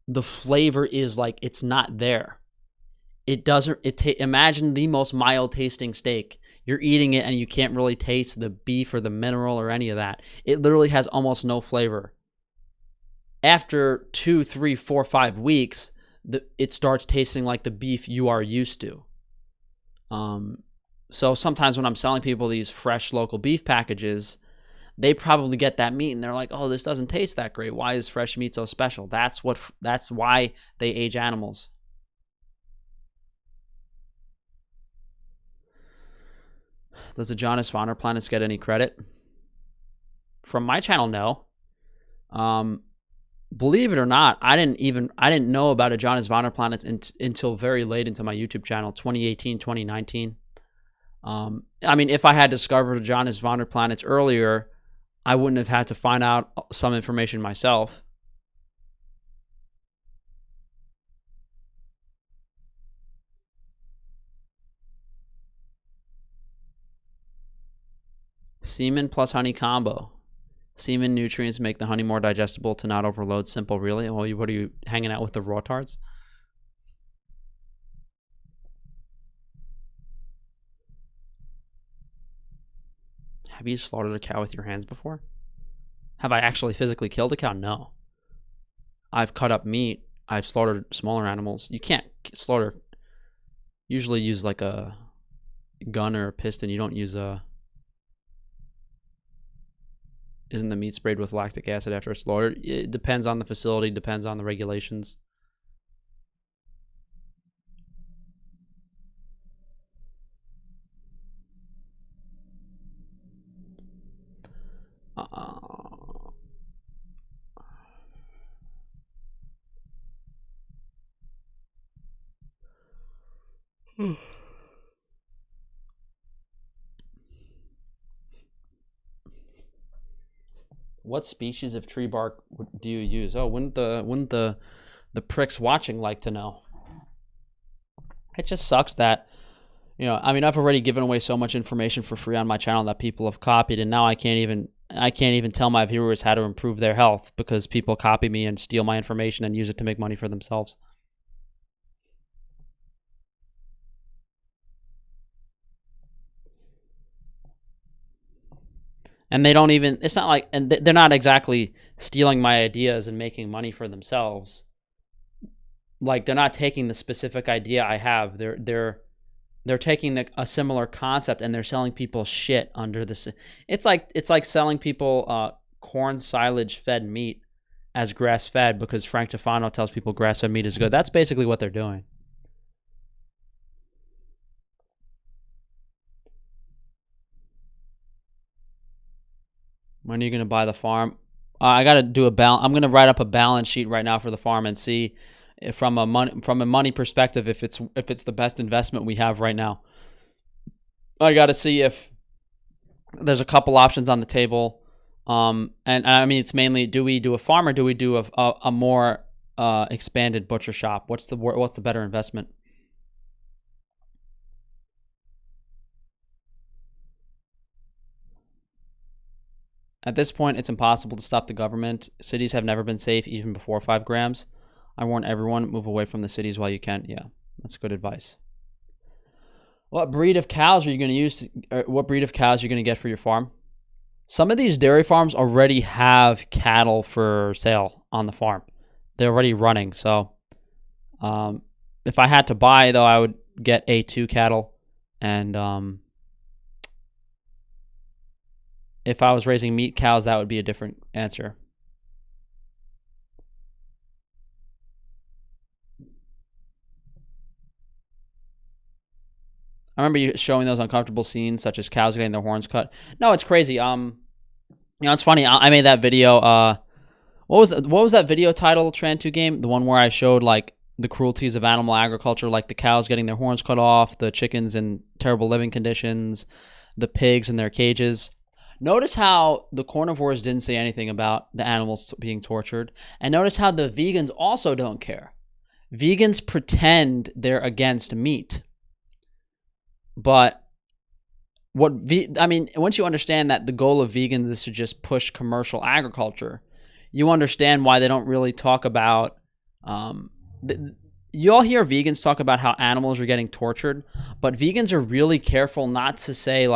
the flavor is like it's not there. It doesn't. Imagine the most mild tasting steak. You're eating it and you can't really taste the beef or the mineral or any of that. It literally has almost no flavor. After 2, 3, 4, 5 weeks, it starts tasting like the beef you are used to. So sometimes when I'm selling people these fresh local beef packages, they probably get that meat and they're like, oh, this doesn't taste that great. Why is fresh meat so special? That's why they age animals. Does the Jonas Vonner planets get any credit? From my channel, no. Believe it or not, I didn't know about a Jonas Vonner planets until very late into my YouTube channel, 2018, 2019. I mean, if I had discovered a Jonas Vonner planets earlier, I wouldn't have had to find out some information myself. Semen plus honey combo. Semen nutrients make the honey more digestible to not overload. Simple, really? Well, what are you hanging out with the raw tards? Have you slaughtered a cow with your hands before? Have I actually physically killed a cow? No. I've cut up meat. I've slaughtered smaller animals. You can't slaughter. Usually use like a gun or a piston. You don't use a... Isn't the meat sprayed with lactic acid after it's slaughtered? It depends on the facility, depends on the regulations. What species of tree bark do you use? Oh, wouldn't the pricks watching like to know? It just sucks that, you know, I mean, I've already given away so much information for free on my channel that people have copied, and now I can't even tell my viewers how to improve their health because people copy me and steal my information and use it to make money for themselves. And they don't even, it's not like, and they're not exactly stealing my ideas and making money for themselves. Like, they're not taking the specific idea I have. They're taking a similar concept and they're selling people shit under this. It's like selling people corn silage fed meat as grass fed because Frank Tufano tells people grass fed meat is good. That's basically what they're doing. When are you going to buy the farm? I got to do a balance. I'm going to write up a balance sheet right now for the farm and see if from a money perspective if it's the best investment we have right now. I got to see if there's a couple options on the table. And I mean, it's mainly, do we do a farm or do we do a more expanded butcher shop? What's the better investment? At this point, it's impossible to stop the government. Cities have never been safe, even before 5 grams. I warn everyone, move away from the cities while you can. Yeah, that's good advice. What breed of cows are you going to use? What breed of cows are you going to get for your farm? Some of these dairy farms already have cattle for sale on the farm. They're already running. So if I had to buy, though, I would get A2 cattle. And if I was raising meat cows, that would be a different answer. I remember you showing those uncomfortable scenes, such as cows getting their horns cut. No, it's crazy. It's funny. I made that video. What was that video title? Tran2 game, the one where I showed like the cruelties of animal agriculture, like the cows getting their horns cut off, the chickens in terrible living conditions, the pigs in their cages. Notice how the carnivores didn't say anything about the animals being tortured, and notice how the vegans also don't care. Vegans pretend they're against meat. But once you understand that the goal of vegans is to just push commercial agriculture, you understand why they don't really talk about, you all hear vegans talk about how animals are getting tortured, but vegans are really careful not to say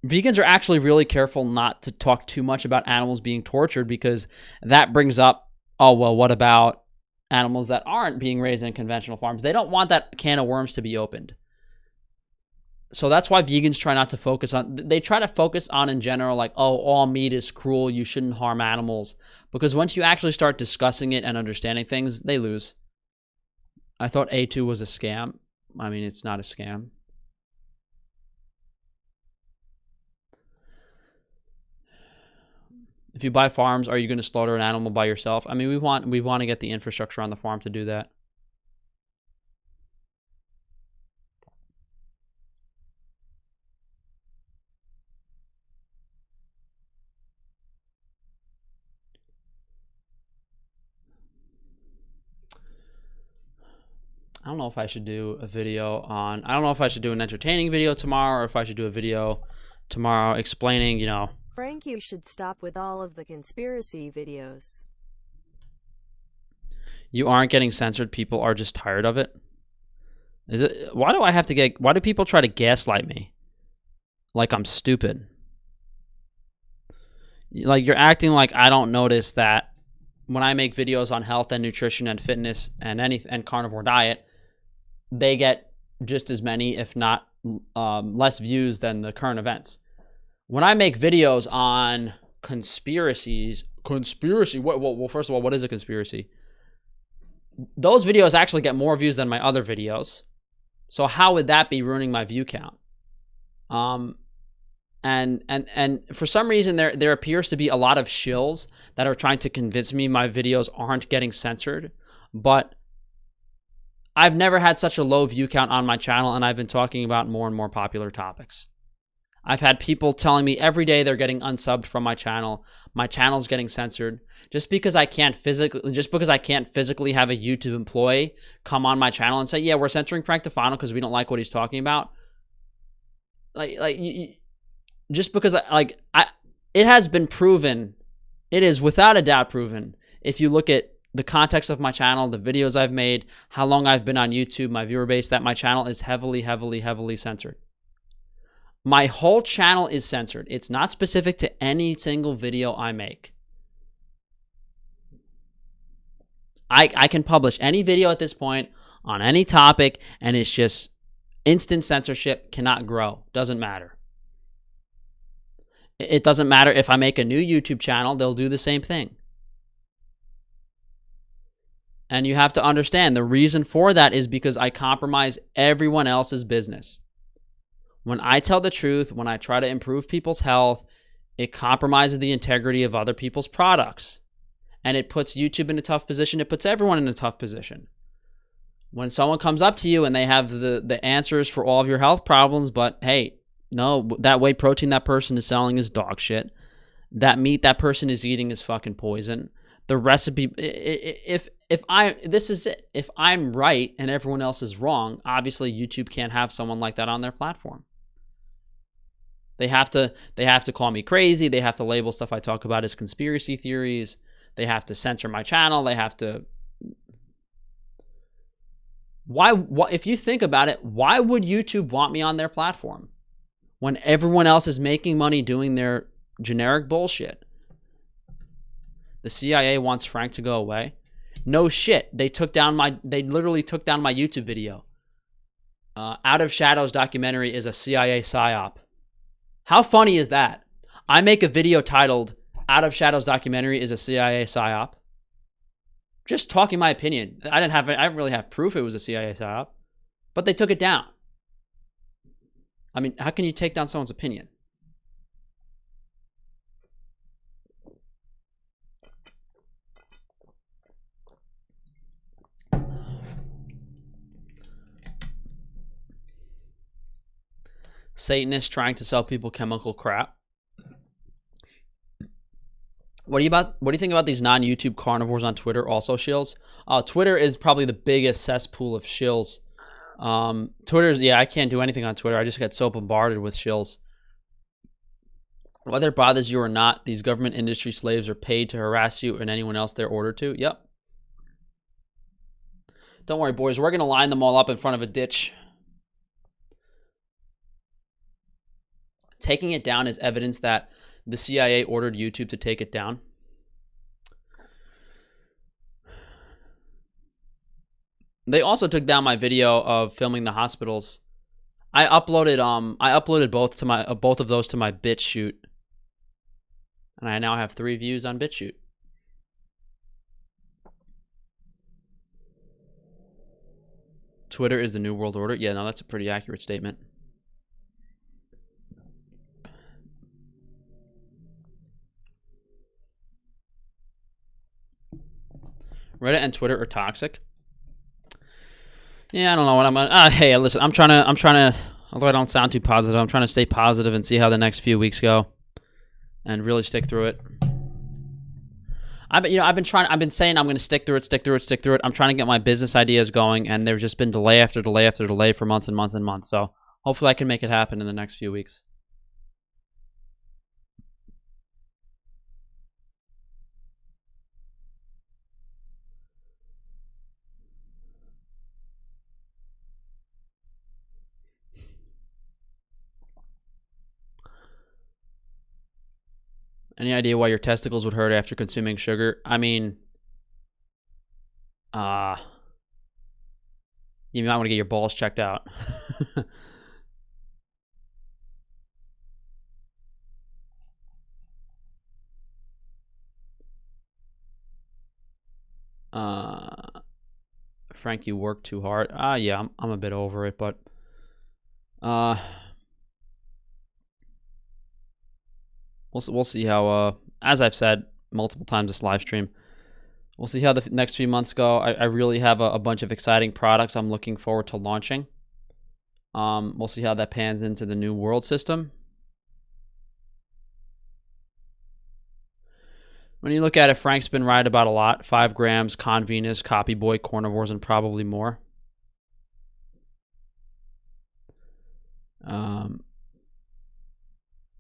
vegans are actually really careful not to talk too much about animals being tortured, because that brings up, oh, well, what about animals that aren't being raised in conventional farms? They don't want that can of worms to be opened. So that's why vegans try not to focus on, they try to focus on in general, like, oh, all meat is cruel, you shouldn't harm animals. Because once you actually start discussing it and understanding things, they lose. I thought A2 was a scam. I mean, it's not a scam. If you buy farms, are you going to slaughter an animal by yourself? I mean, we want to get the infrastructure on the farm to do that. I don't know if I should do a video on, I don't know if I should do an entertaining video tomorrow, or if I should do a video tomorrow explaining, Frank, you should stop with all of the conspiracy videos. You aren't getting censored. People are just tired of it. Why do people try to gaslight me? Like I'm stupid. Like you're acting like I don't notice that when I make videos on health and nutrition and fitness and carnivore diet, they get just as many, if not less views than the current events. When I make videos on conspiracy, well, first of all, what is a conspiracy? Those videos actually get more views than my other videos. So how would that be ruining my view count? And for some reason there appears to be a lot of shills that are trying to convince me my videos aren't getting censored, but I've never had such a low view count on my channel, and I've been talking about more and more popular topics. I've had people telling me every day they're getting unsubbed from my channel. My channel's getting censored. Just because I can't physically have a YouTube employee come on my channel and say, yeah, we're censoring Frank Tufano because we don't like what he's talking about. Just because it has been proven, it is without a doubt proven, if you look at the context of my channel, the videos I've made, how long I've been on YouTube, my viewer base, that my channel is heavily, heavily, heavily censored. My whole channel is censored. It's not specific to any single video I make. I can publish any video at this point on any topic, and it's just instant censorship, cannot grow, doesn't matter. It doesn't matter if I make a new YouTube channel, they'll do the same thing. And you have to understand the reason for that is because I compromise everyone else's business. When I tell the truth, when I try to improve people's health, it compromises the integrity of other people's products. And it puts YouTube in a tough position. It puts everyone in a tough position. When someone comes up to you and they have the answers for all of your health problems, but hey, no, that whey protein that person is selling is dog shit. That meat that person is eating is fucking poison. The recipe, if I'm right and everyone else is wrong, obviously YouTube can't have someone like that on their platform. They have to call me crazy. They have to label stuff I talk about as conspiracy theories. They have to censor my channel. They have to Why, if you think about it, why would YouTube want me on their platform when everyone else is making money doing their generic bullshit? The CIA wants Frank to go away. No shit. They literally took down my YouTube video. Out of Shadows documentary is a CIA psyop. How funny is that? I make a video titled Out of Shadows documentary is a CIA psyop. Just talking my opinion. I didn't really have proof it was a CIA psyop, but they took it down. I mean, how can you take down someone's opinion? Satanists trying to sell people chemical crap. What do you think about these non-YouTube carnivores on Twitter? Also, shills. Twitter is probably the biggest cesspool of shills. Twitter's, I can't do anything on Twitter. I just get so bombarded with shills. Whether it bothers you or not, these government industry slaves are paid to harass you and anyone else they're ordered to. Yep. Don't worry, boys. We're gonna line them all up in front of a ditch. Taking it down is evidence that the CIA ordered YouTube to take it down. They also took down my video of filming the hospitals. I uploaded both of those to my BitChute, and I now have 3 views on BitChute. Twitter is the new world order. Yeah, no, that's a pretty accurate statement. Reddit and Twitter are toxic. Yeah, I don't know what I'm gonna. Hey, listen, I'm trying to. Although I don't sound too positive, I'm trying to stay positive and see how the next few weeks go, and really stick through it. I've been saying I'm going to stick through it. I'm trying to get my business ideas going, and there's just been delay after delay after delay for months and months and months. So hopefully I can make it happen in the next few weeks. Any idea why your testicles would hurt after consuming sugar? I mean, you might want to get your balls checked out. Frank, you work too hard. Yeah, I'm a bit over it, but we'll see how, as I've said multiple times this live stream, we'll see how the next few months go. I really have a bunch of exciting products I'm looking forward to launching. We'll see how that pans into the new world system. When you look at it, Frank's been right about a lot. 5 grams, Con Venus, Copy Boy, Carnivores, and probably more. Yeah,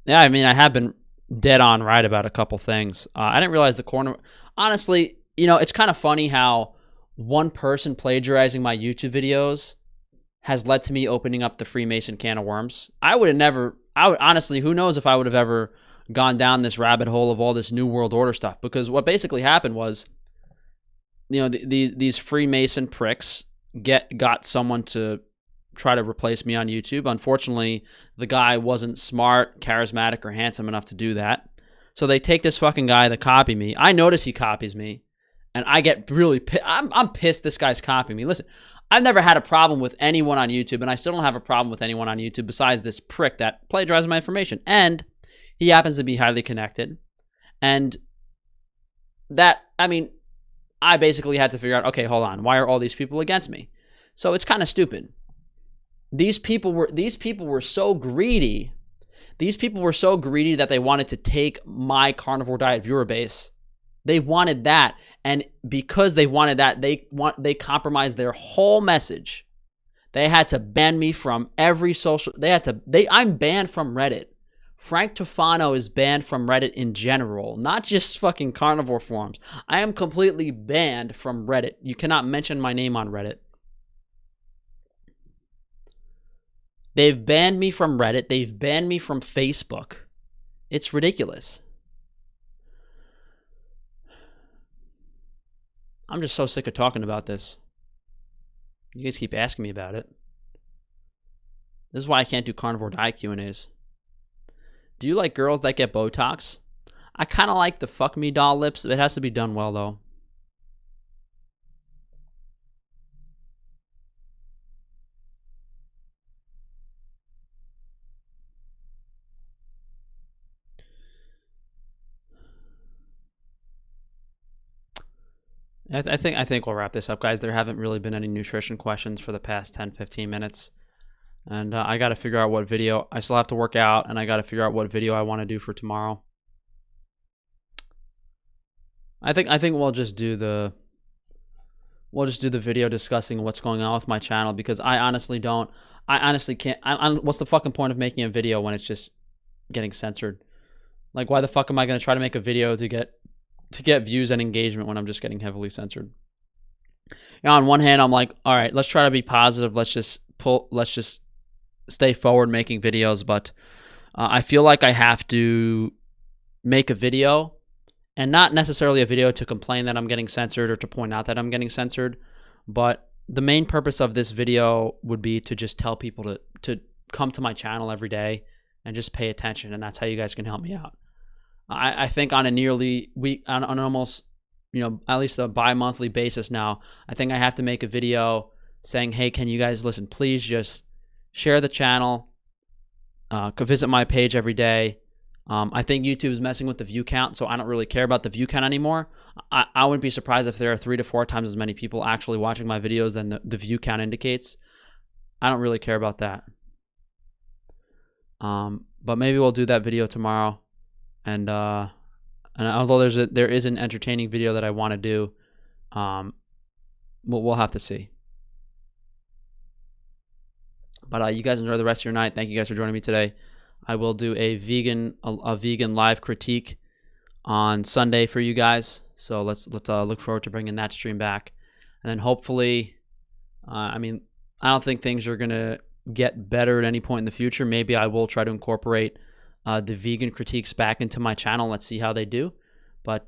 I mean, I have been dead on right about a couple things. I didn't realize the carnivore. Honestly, it's kind of funny how one person plagiarizing my YouTube videos has led to me opening up the Freemason can of worms. Honestly, who knows if I would have ever gone down this rabbit hole of all this New World Order stuff, because what basically happened was, these Freemason pricks got someone to try to replace me on YouTube. Unfortunately, the guy wasn't smart, charismatic, or handsome enough to do that. So they take this fucking guy that copy me. I notice he copies me, and I get really pissed. I'm pissed this guy's copying me. Listen, I've never had a problem with anyone on YouTube, and I still don't have a problem with anyone on YouTube besides this prick that plagiarizes my information. And he happens to be highly connected. And I basically had to figure out, okay, hold on, why are all these people against me? So it's kind of stupid. These people were so greedy. These people were so greedy that they wanted to take my Carnivore Diet viewer base. They wanted that, and because they wanted that, they compromised their whole message. They had to ban me from every social. I'm banned from Reddit. Frank Tufano is banned from Reddit in general, not just fucking carnivore forums. I am completely banned from Reddit. You cannot mention my name on Reddit. They've banned me from Reddit. They've banned me from Facebook. It's ridiculous. I'm just so sick of talking about this. You guys keep asking me about it. This is why I can't do Carnivore Diet Q&As. Do you like girls that get Botox? I kind of like the fuck me doll lips. It has to be done well, though. I think we'll wrap this up, guys. There haven't really been any nutrition questions for the past 10-15 minutes. And I got to figure out what video. I still have to work out, and I got to figure out what video I want to do for tomorrow. I think we'll just do the video discussing what's going on with my channel, because I honestly can't. What's the fucking point of making a video when it's just getting censored? Like, why the fuck am I going to try to make a video to get views and engagement when I'm just getting heavily censored? Now, on one hand, I'm like, all right, let's try to be positive. Let's just stay forward making videos. But I feel like I have to make a video, and not necessarily a video to complain that I'm getting censored or to point out that I'm getting censored. But the main purpose of this video would be to just tell people to come to my channel every day and just pay attention. And that's how you guys can help me out. I think on an almost, at least a bi-monthly basis now, I think I have to make a video saying, hey, can you guys listen? Please just share the channel, visit my page every day. I think YouTube is messing with the view count, so I don't really care about the view count anymore. I wouldn't be surprised if there are 3 to 4 times as many people actually watching my videos than the view count indicates. I don't really care about that. But maybe we'll do that video tomorrow. And although there is an entertaining video that I want to do, we'll have to see. But you guys enjoy the rest of your night. Thank you guys for joining me today. I will do a vegan live critique on Sunday for you guys. So let's look forward to bringing that stream back, and then hopefully, I don't think things are gonna get better at any point in the future. Maybe I will try to incorporate the vegan critiques back into my channel. Let's see how they do. But